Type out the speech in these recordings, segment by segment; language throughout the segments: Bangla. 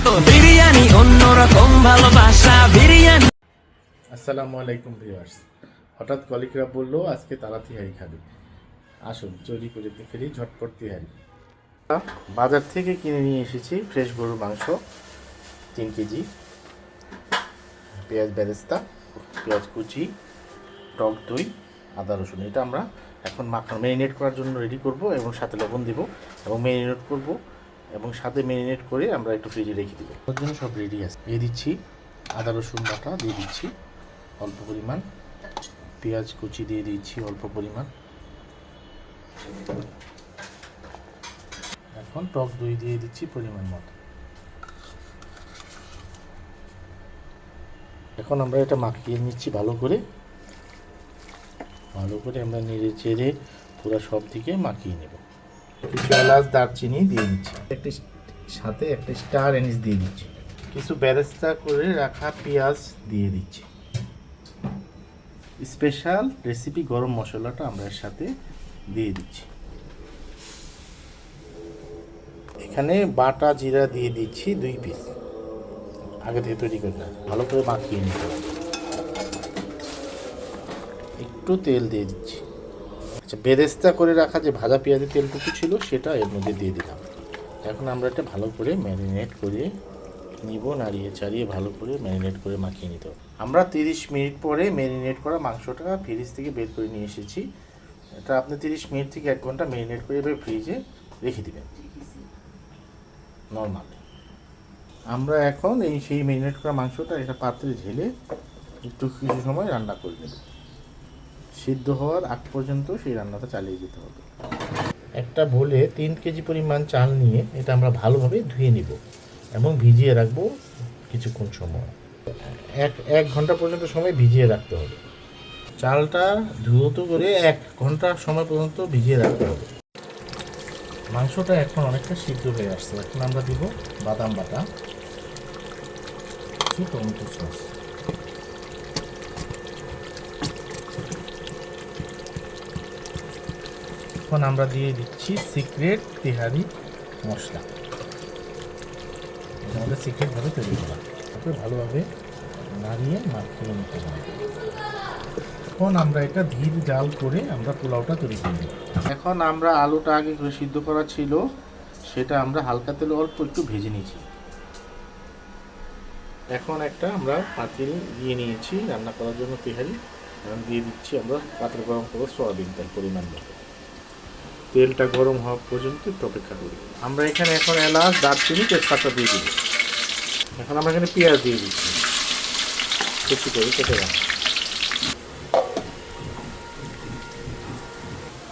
বিরিয়ানি অন্যরকম ভালোবাসা বিরিয়ানি। আসসালামু আলাইকুম ভিউয়ার্স। হঠাৎ কলিগরা বললো আজকে তারা তিহারি খাবে, আসুন তৈরি করে ফেলি ঝটপট তিহারি। বাজার থেকে কিনে নিয়ে এসেছি ফ্রেশ গরুর মাংস 3 কেজি, পেঁয়াজ বেরেস্তা, পেঁয়াজ কুচি, টক দই, আদা রসুন। এটা আমরা এখন ম্যারিনেট করার জন্য রেডি করব এবং সাথে লবণ দিব এবং ম্যারিনেট করব এবং সাথে ম্যারিনেট করে আমরা একটু ফ্রিজে রেখে দেবো। ওর জন্য সব রেডি আছে। দিয়ে দিচ্ছি আদা রসুন বাটা, দিয়ে দিচ্ছি অল্প পরিমাণ, পেঁয়াজ কুচি দিয়ে দিচ্ছি অল্প পরিমাণ, এখন টক দই দিয়ে দিচ্ছি পরিমাণ মতো। এখন আমরা এটা মাখিয়ে নিচ্ছি ভালো করে আমরা নেড়ে চেড়ে পুরো সব দিকে মাখিয়ে নেব। কিছু এলাচ দারচিনি দিয়ে দিচ্ছি, সাথে একটা স্টার এনিস দিয়ে দিচ্ছি, কিছু বেরেস্তা করে রাখা পেঁয়াজ দিয়ে দিচ্ছি, স্পেশাল রেসিপি গরম মশলাটা আমরা এর সাথে দিয়ে দিচ্ছি। এখানে বাটা জিরা দিয়ে দিচ্ছি 2 পিস, আগে থেকে তৈরি করে ভালো করে মাখিয়ে নিতে হবে। একটু তেল দিয়ে দিচ্ছি। আচ্ছা, বেরেস্তা করে রাখা যে ভাজা পেঁয়াজের তেলটুকু ছিল সেটা এর মধ্যে দিয়ে দিলাম। এখন আমরা এটা ভালো করে ম্যারিনেট করে নিব, নাড়িয়ে চাড়িয়ে ভালো করে ম্যারিনেট করে মাখিয়ে নিতে হবে। আমরা 30 মিনিট পরে ম্যারিনেট করা মাংসটা ফ্রিজ থেকে বের করে নিয়ে এসেছি। এটা আপনি 30 মিনিট থেকে 1 ঘন্টা ম্যারিনেট করে এভাবে ফ্রিজে রেখে দেবেন নর্মাল। আমরা এখন সেই ম্যারিনেট করা মাংসটা এটা পাত্রে ঢেলে একটু কিছু সময় রান্না করে নেব। সিদ্ধ হওয়ার আগ পর্যন্ত সেই রান্নাটা চালিয়ে যেতে হবে। একটা ভোলে 3 কেজি পরিমাণ চাল নিয়ে এটা আমরা ভালোভাবে ধুয়ে নিব এবং ভিজিয়ে রাখবো কিছুক্ষণ সময়, 1 ঘন্টা পর্যন্ত সময় ভিজিয়ে রাখতে হবে। চালটা ধুয়ো করে 1 ঘন্টা সময় পর্যন্ত ভিজিয়ে রাখতে হবে। মাংসটা এখন অনেকটা সিদ্ধ হয়ে আসছে। এখন আমরা দিব বাদাম বাটা, টমেটো সস, এখন আমরা দিয়ে দিচ্ছি সিক্রেট তেহারি মশলা। আমাদের সিক্রেটভাবে তৈরি করা, তারপরে ভালোভাবে নাড়িয়ে মাখিয়ে নিতে হবে। এখন আমরা এটা ধীর জাল করে আমরা পোলাওটা তৈরি করে নিই। এখন আমরা আলুটা আগে সিদ্ধ করা ছিল সেটা আমরা হালকা তেলে অল্প একটু ভেজে নিয়েছি। এখন একটা আমরা পাতিল দিয়ে নিয়েছি রান্না করার জন্য তেহারি, এখন দিয়ে দিচ্ছি আমরা পাত্রে গরম করে সয়াবিন তেল পরিমাণ মতো। তেলটা গরম হওয়া পর্যন্ত একটু অপেক্ষা করি। আমরা এখানে এখন এলাচ দারচিনি তেজপাতা দিয়ে দিই। এখন আমরা এখানে পেঁয়াজ দিয়ে দিচ্ছি, কুচি করে কেটে রাখি।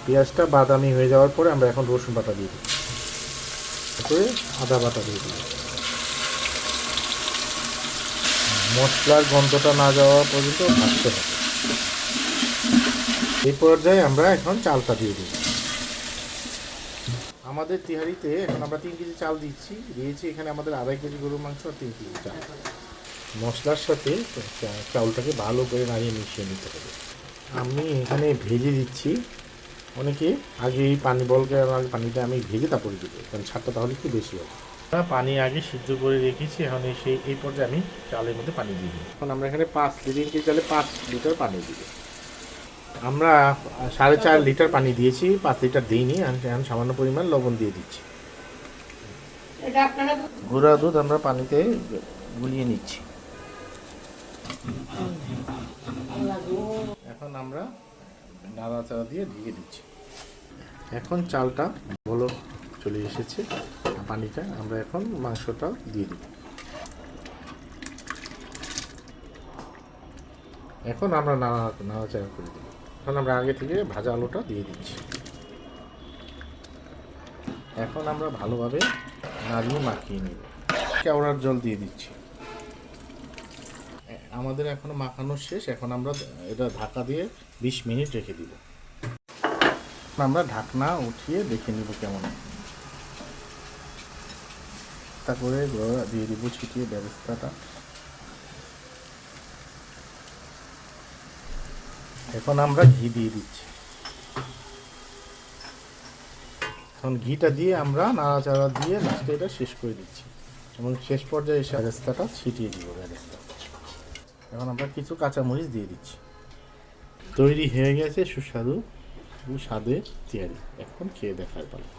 পেঁয়াজটা বাদামি হয়ে যাওয়ার পরে আমরা এখন রসুন বাটা দিয়ে দিই, তারপরে আদা বাটা দিয়ে দিই। মশলার গন্ধটা না যাওয়া পর্যন্ত ভাজতে হবে। এই পর্যায়ে আমরা এখন চালটা দিয়ে দিই। আমাদের তিহারিতে এখন আমরা 3 কেজি চাল দিয়েছি এখানে আমাদের 2.5 কেজি গরুর মাংস আর 3 কেজি চাল। মশলার সাথে চাউলটাকে ভালো করে নাড়িয়ে মিশিয়ে নিতে হবে। আমি এখানে ভেজে দিচ্ছি, অনেকে আগে এই পানি বলকে পানিটা আমি ভেজে তারপরে দেবো, কারণ ছাড়টা তাহলে একটু বেশি হবে। পানি আগে সিদ্ধ করে রেখেছি, এখন এই পর্যায়ে আমি চালের মধ্যে পানি দিয়ে দিই। এখন আমরা এখানে 5 কেজি চালে 5 লিটার পানি দিব। আমরা 4.5 লিটার পানি দিয়েছি, 5 লিটার দিইনি। এখন সামান্য পরিমাণ লবণ দিয়ে দিচ্ছি। গুঁড়া দুধ আমরা পানিতে গুলিয়ে নিচ্ছি। এখন আমরা নাড়াচাড়া দিয়ে ঢেকে দিচ্ছি। এখন চালটা ভালো চলে এসেছে পানিটা, আমরা এখন মাংসটা দিয়ে দিব। এখন আমরা নাড়াচাড়া করে দিব। এখন আমরা আগে থেকে ভাজা আলুটা দিয়ে দিচ্ছি। এখন আমরা ভালোভাবে নাড়িয়ে মাখিয়ে নিব। কেওড়ার জল দিয়ে দিচ্ছি। আমাদের এখনো মাখানো শেষ। এখন আমরা এটা ঢাকা দিয়ে 20 মিনিট রেখে দিব। আমরা ঢাকনা উঠিয়ে দেখে নিব কেমন। তারপরে দিয়ে দিব ছিটিয়ে বেরেস্তাটা। এখন আমরা ঘি দিয়ে দিচ্ছি। এখন ঘিটা দিয়ে আমরা নাড়াচাড়া দিয়ে লাস্টে এটা শেষ করে দিচ্ছি। এবং শেষ পর্যায়ে এসে বেরেস্তাটা ছিটিয়ে দিব বেরেস্তা। এখন আমরা কিছু কাঁচামরিচ দিয়ে দিচ্ছি। তৈরি হয়ে গেছে সুস্বাদু স্বাদে তৈরি। এখন খেয়ে দেখার পালা।